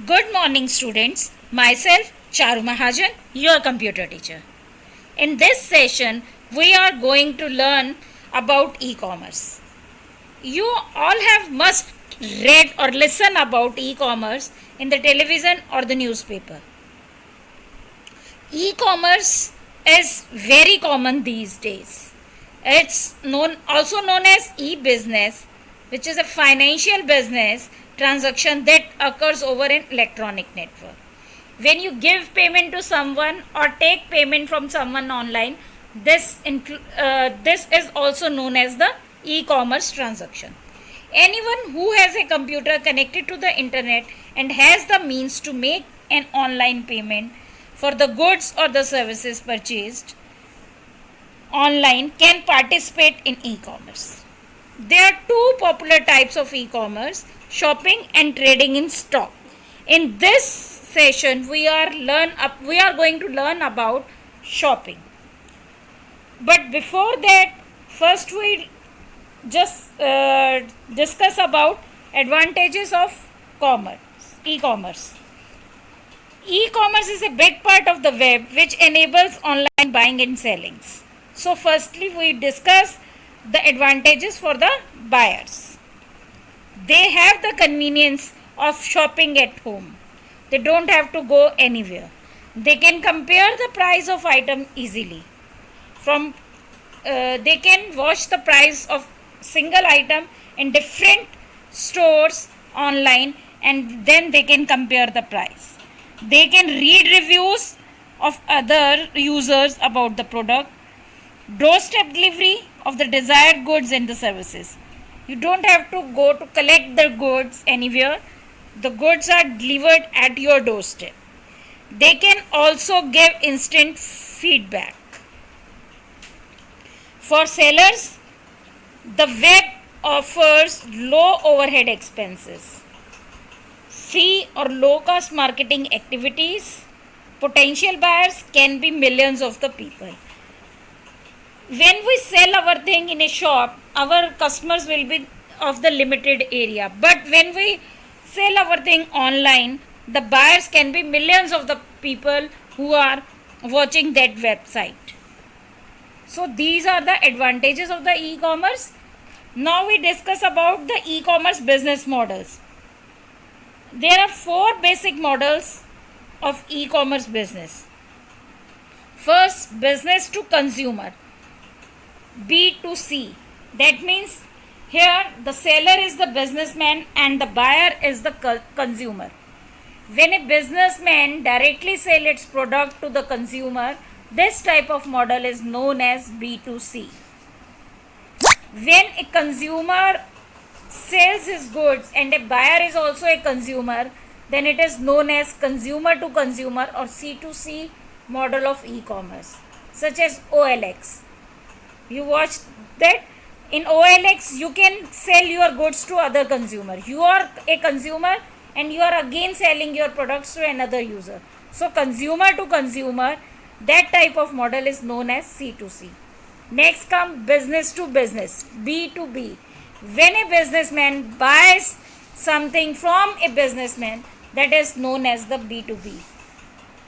Good morning, students. Myself, Charu Mahajan, your computer teacher. In this session, we are going to learn about e-commerce. You all have must read or listen about e-commerce in the television or the newspaper. E-commerce is very common these days. It's also known as e-business, which is a financial business transaction that occurs over an electronic network. When you give payment to someone or take payment from someone online, this is also known as the e-commerce transaction. Anyone who has a computer connected to the internet and has the means to make an online payment for the goods or the services purchased online can participate in e-commerce. There are two popular types of e-commerce: shopping and trading in stock. In this session, we are going to learn about shopping. But before that, first we just discuss about advantages of e-commerce. E-commerce is a big part of the web which enables online buying and selling. So firstly we discuss the advantages for the buyers. They have the convenience of shopping at home. They don't have to go anywhere. They can compare the price of item easily. They can watch the price of single item in different stores online, and then they can compare the price. They can read reviews of other users about the product. Doorstep delivery of the desired goods and the services. You don't have to go to collect the goods anywhere. The goods are delivered at your doorstep. They can also give instant feedback. For sellers, the web offers low overhead expenses, free or low cost marketing activities. Potential buyers can be millions of the people. When we sell our thing in a shop, our customers will be of the limited area. But when we sell our thing online, the buyers can be millions of the people who are watching that website. So these are the advantages of the e-commerce. Now we discuss about the e-commerce business models. There are four basic models of e-commerce business. First, business to consumer, B2C. That means here the seller is the businessman and the buyer is the consumer. When a businessman directly sells its product to the consumer, this type of model is known as B2C. When a consumer sells his goods and a buyer is also a consumer, then it is known as consumer to consumer or C2C model of e-commerce, such as OLX. You watched that? In OLX you can sell your goods to other consumer. You are a consumer and you are again selling your products to another user. So consumer to consumer, that type of model is known as C2C. Next come business to business, B2B. When a businessman buys something from a businessman, that is known as the B2B.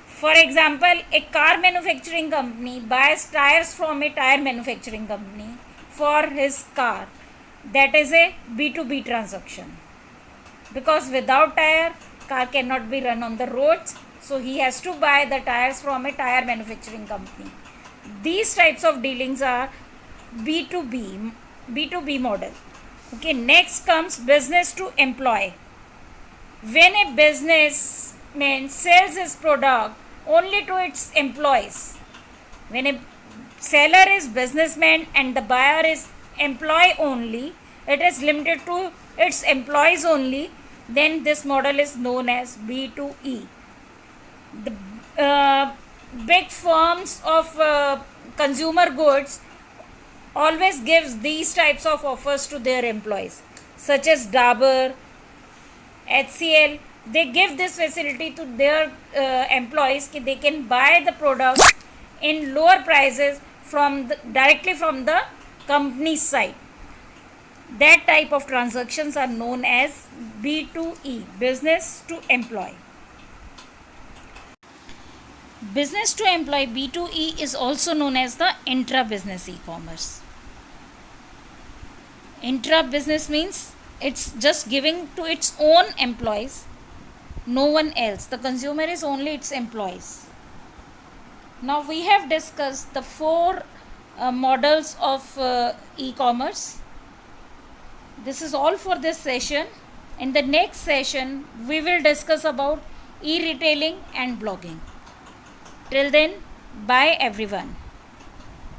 For example, a car manufacturing company buys tires from a tire manufacturing company for his car. That is a B2B transaction. Because without tire, car cannot be run on the roads. So he has to buy the tires from a tire manufacturing company. These types of dealings are B2B model. Okay, next comes business to employee. When a businessman sells his product only to its employees, when a seller is businessman and the buyer is employee only, it is limited to its employees only, then this model is known as B2E. The big firms of consumer goods always gives these types of offers to their employees, such as Dabur, HCL. They give this facility to their employees that they can buy the product in lower prices directly from the company's side. That type of transactions are known as B2E, business to employee. Business to employee B2E is also known as the intra-business e-commerce. Intra-business means it's just giving to its own employees, no one else. The consumer is only its employees. Now we have discussed the four models of e-commerce. This is all for this session. In the next session, we will discuss about e-retailing and blogging. Till then, bye everyone.